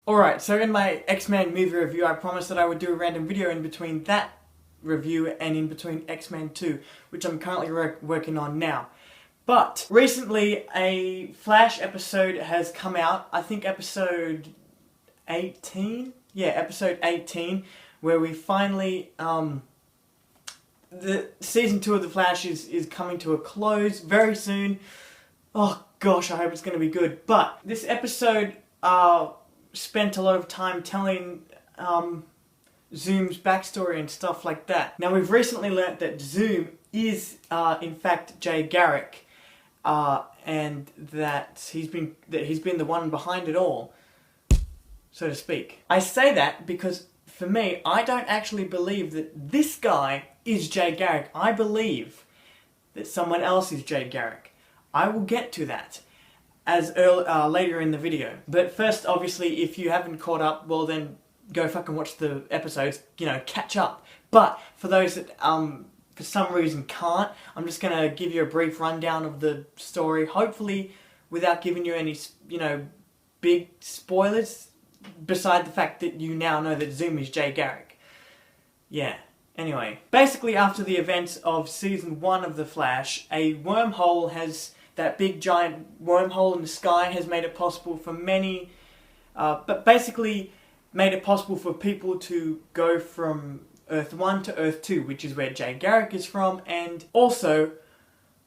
Alright, so in my X-Men movie review, I promised that I would do a random video in between that review and in between X-Men 2, which I'm currently working on now. But recently, a Flash episode has come out. I think episode 18? Yeah, episode 18, where we finally, the season 2 of The Flash is coming to a close very soon. Oh gosh, I hope it's going to be good. But this episode, spent a lot of time telling Zoom's backstory and stuff like that. Now we've recently learnt that Zoom is in fact Jay Garrick, and that he's been the one behind it all, so to speak. I say that because for me, I don't actually believe that this guy is Jay Garrick. I believe that someone else is Jay Garrick. I will get to that as later in the video. But first, obviously, if you haven't caught up, well then go fucking watch the episodes, you know, catch up. But for those that for some reason can't, I'm just gonna give you a brief rundown of the story, hopefully without giving you any, you know, big spoilers, beside the fact that you now know that Zoom is Jay Garrick. Yeah. Anyway, basically after the events of season 1 of The Flash, a wormhole has, that big giant wormhole in the sky has made it possible for many, but basically made it possible for people to go from Earth 1 to Earth 2, which is where Jay Garrick is from, and also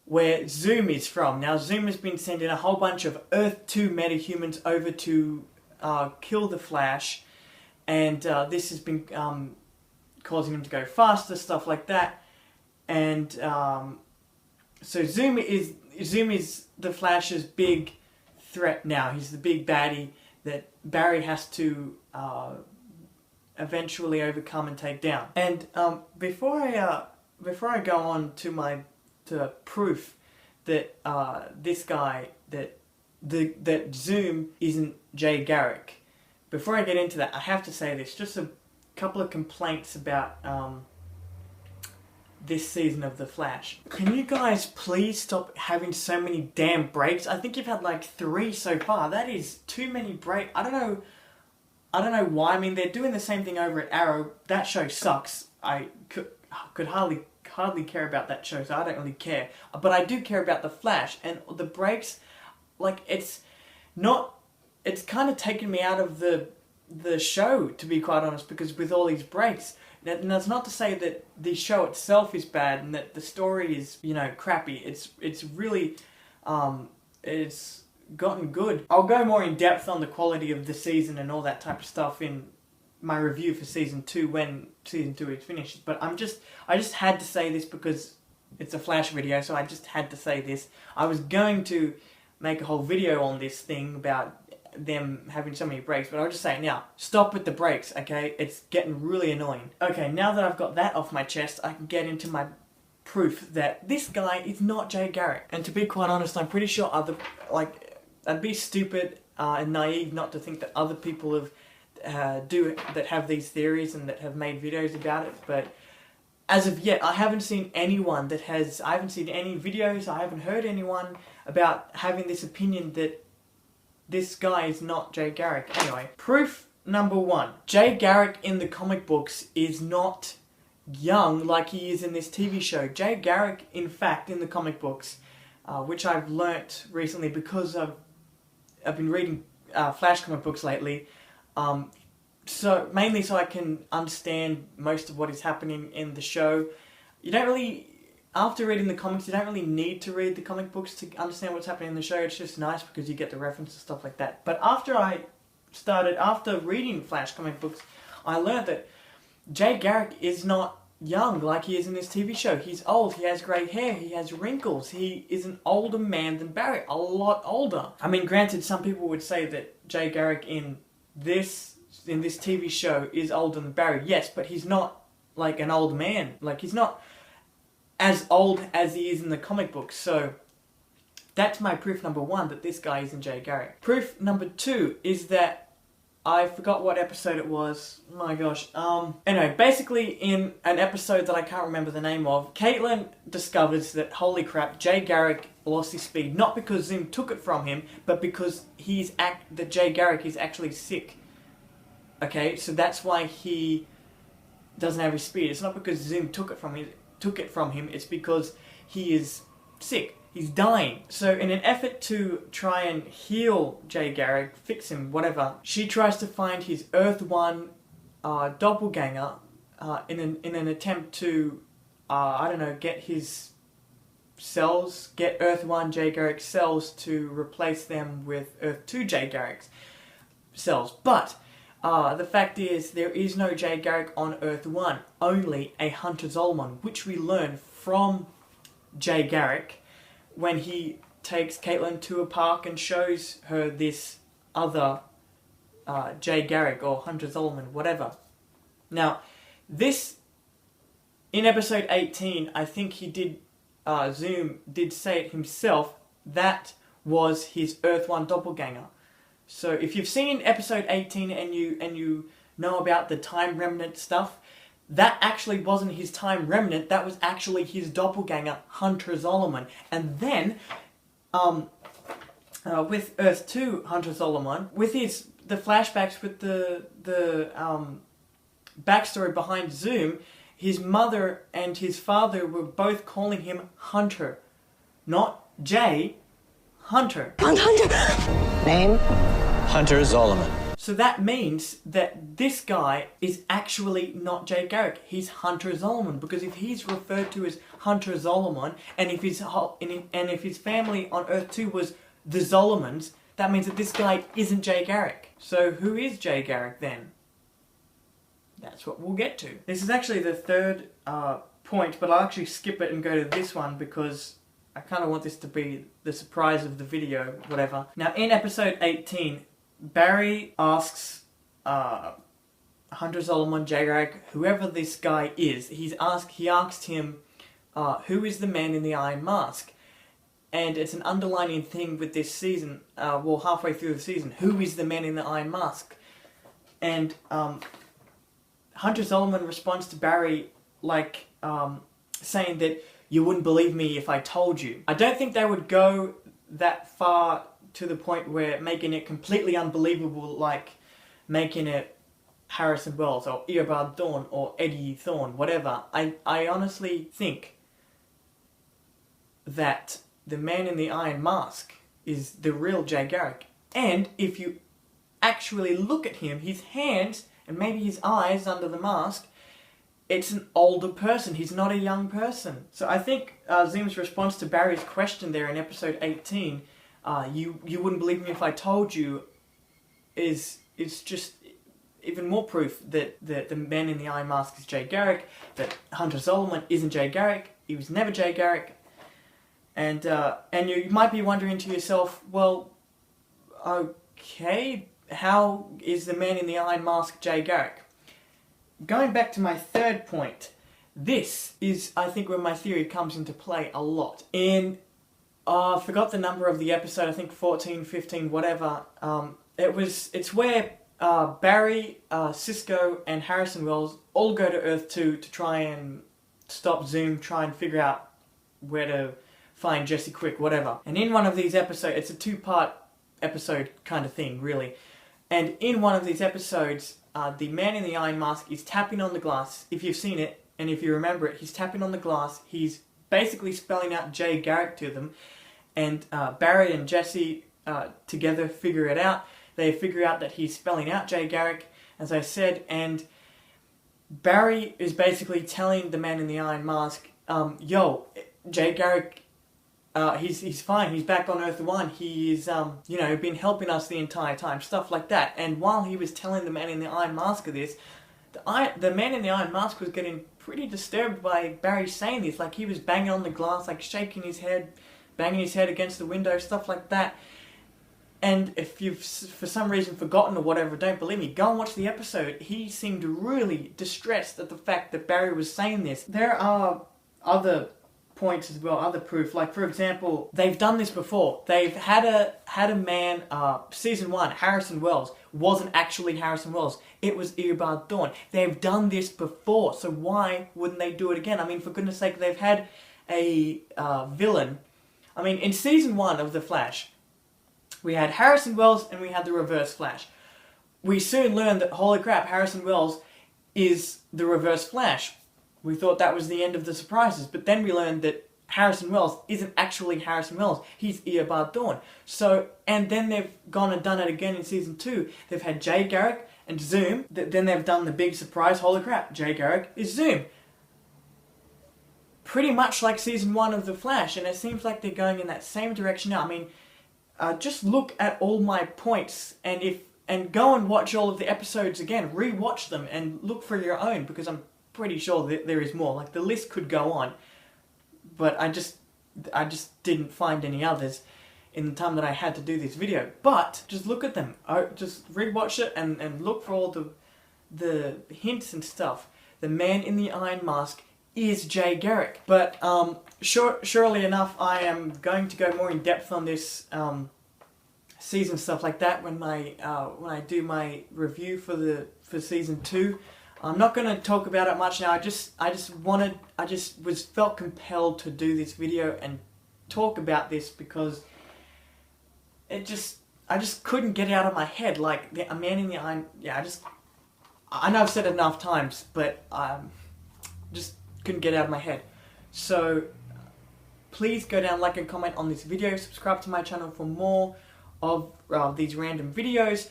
where Zoom is from. Now Zoom has been sending a whole bunch of Earth 2 metahumans over to kill the Flash, and this has been causing him to go faster, stuff like that. And so Zoom is the Flash's big threat now. He's the big baddie that Barry has to eventually overcome and take down. And before I go on to proof that this guy that Zoom isn't Jay Garrick, before I get into that, I have to say this. Just a couple of complaints about this season of The Flash. Can you guys please stop having so many damn breaks? I think you've had like 3 so far. That is too many breaks. I don't know why. I mean, they're doing the same thing over at Arrow. That show sucks. I could hardly care about that show, so I don't really care. But I do care about The Flash, and the breaks, like, it's kind of taken me out of the show, to be quite honest, because with all these breaks. And that's not to say that the show itself is bad and that the story is, you know, crappy. It's really, it's gotten good. I'll go more in depth on the quality of the season and all that type of stuff in my review for season 2 when season 2 is finished. But I just had to say this because it's a Flash video, so I just had to say this. I was going to make a whole video on this thing about them having so many breaks, but I'll just say it now. Stop with the breaks, okay? It's getting really annoying. Okay, now that I've got that off my chest, I can get into my proof that this guy is not Jay Garrick. And to be quite honest, I'm pretty sure I'd be stupid and naive not to think that other people that have these theories and that have made videos about it, but as of yet, I haven't seen anyone I haven't seen any videos, I haven't heard anyone about having this opinion that this guy is not Jay Garrick. Anyway, proof number 1. Jay Garrick in the comic books is not young like he is in this TV show. Jay Garrick, in fact, in the comic books, which I've learnt recently because I've been reading Flash comic books lately, mainly so I can understand most of what is happening in the show. You don't really, after reading the comics, you don't really need to read the comic books to understand what's happening in the show. It's just nice because you get the references and stuff like that. But after reading Flash comic books, I learned that Jay Garrick is not young like he is in this TV show. He's old, he has grey hair, he has wrinkles, he is an older man than Barry, a lot older. I mean, granted, some people would say that Jay Garrick in this TV show is older than Barry, yes, but he's not like an old man. Like, he's not as old as he is in the comic books, so that's my proof number 1 that this guy isn't Jay Garrick. Proof number 2 is that I forgot what episode it was. My gosh. Anyway, basically in an episode that I can't remember the name of, Caitlin discovers that, holy crap, Jay Garrick lost his speed, not because Zoom took it from him, but because that Jay Garrick is actually sick. Okay, so that's why he doesn't have his speed. It's not because Zoom took it from him. It's because he is sick. He's dying. So in an effort to try and heal Jay Garrick, fix him, whatever, she tries to find his Earth 1 doppelganger in an attempt to, get his cells, get Earth 1 Jay Garrick's cells to replace them with Earth 2 Jay Garrick's cells. But the fact is, there is no Jay Garrick on Earth 1, only a Hunter Zolomon, which we learn from Jay Garrick when he takes Caitlin to a park and shows her this other Jay Garrick or Hunter Zolomon, whatever. Now, this, in episode 18, I think he did, Zoom did say it himself, that was his Earth 1 doppelganger. So if you've seen episode 18 and you know about the time remnant stuff, that actually wasn't his time remnant, that was actually his doppelganger, Hunter Zolomon. And then, with Earth 2 Hunter Zolomon, with the flashbacks with the backstory behind Zoom, his mother and his father were both calling him Hunter. Not Jay, Hunter. Hunter! Name? Hunter Zolomon. So that means that this guy is actually not Jay Garrick. He's Hunter Zolomon, because if he's referred to as Hunter Zolomon, and if his family on Earth 2 was the Zolomons, that means that this guy isn't Jay Garrick. So who is Jay Garrick then? That's what we'll get to. This is actually the third point, but I'll actually skip it and go to this one because I kind of want this to be the surprise of the video, whatever. Now, in episode 18, Barry asks Hunter Zolomon, Jay Garrick, whoever this guy is, he asked him, who is the man in the iron mask? And it's an underlining thing with this season, halfway through the season, who is the man in the iron mask? And Hunter Zolomon responds to Barry like saying that you wouldn't believe me if I told you. I don't think they would go that far to the point where making it completely unbelievable, like making it Harrison Wells or Eobard Thawne or Eddie Thawne, whatever. I honestly think that the man in the iron mask is the real Jay Garrick. And if you actually look at him, his hands and maybe his eyes under the mask, it's an older person. He's not a young person. So I think Zoom's response to Barry's question there in episode 18, you wouldn't believe me if I told you, is just even more proof that the man in the iron mask is Jay Garrick, that Hunter Zolomon isn't Jay Garrick, he was never Jay Garrick. And you might be wondering to yourself, well, okay, how is the man in the iron mask Jay Garrick? Going back to my third point, this is, I think, where my theory comes into play a lot. I forgot the number of the episode, I think 14, 15, whatever. It's where Barry, Cisco, and Harrison Wells all go to Earth 2 to try and stop Zoom, try and figure out where to find Jesse Quick, whatever. And in one of these episodes, it's a two-part episode kind of thing, really. And in one of these episodes, the man in the iron mask is tapping on the glass. If you've seen it, and if you remember it, he's tapping on the glass. He's basically spelling out Jay Garrick to them. And Barry and Jesse together figure it out. They figure out that he's spelling out Jay Garrick, as I said. And Barry is basically telling the man in the iron mask, yo, Jay Garrick, he's fine, he's back on Earth 1, he's, been helping us the entire time, stuff like that. And while he was telling the man in the iron mask of this, the man in the iron mask was getting pretty disturbed by Barry saying this, like he was banging on the glass, like shaking his head, banging his head against the window, stuff like that. And if you've for some reason forgotten or whatever, don't believe me, go and watch the episode. He seemed really distressed at the fact that Barry was saying this. There are other points as well, other proof. Like, for example, they've done this before. They've had a man, season 1, Harrison Wells, wasn't actually Harrison Wells. It was Eobard Thawne. They've done this before, so why wouldn't they do it again? I mean, for goodness sake, they've had a villain. I mean, in season 1 of The Flash, we had Harrison Wells and we had the Reverse Flash. we soon learn that, holy crap, Harrison Wells is the Reverse Flash. We thought that was the end of the surprises, but then we learned that Harrison Wells isn't actually Harrison Wells. He's Eobard Thawne. So, and then they've gone and done it again in season 2. They've had Jay Garrick and Zoom. Then they've done the big surprise, holy crap, Jay Garrick is Zoom. Pretty much like season 1 of The Flash, and it seems like they're going in that same direction now. I mean, just look at all my points, and go and watch all of the episodes again. Re-watch them and look for your own, because I'm pretty sure that there is more. Like, the list could go on, but I just didn't find any others in the time that I had to do this video. But just look at them. Just re-watch it and look for all the hints and stuff. The man in the iron mask is Jay Garrick. But surely enough, I am going to go more in depth on this season stuff like that when I do my review for season 2. I'm not going to talk about it much now. I just felt compelled to do this video and talk about this because I just couldn't get it out of my head. Like, a man in the iron, yeah, I know I've said it enough times, but just couldn't get it out of my head. So please go down, like and comment on this video, subscribe to my channel for more of these random videos,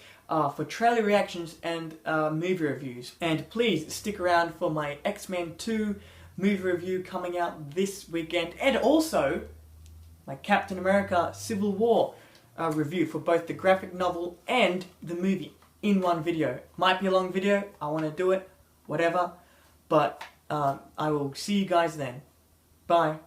for trailer reactions and movie reviews. And please stick around for my X-Men 2 movie review coming out this weekend, and also my Captain America Civil War review for both the graphic novel and the movie in one video. Might be a long video, I want to do it, whatever, but I will see you guys then. Bye.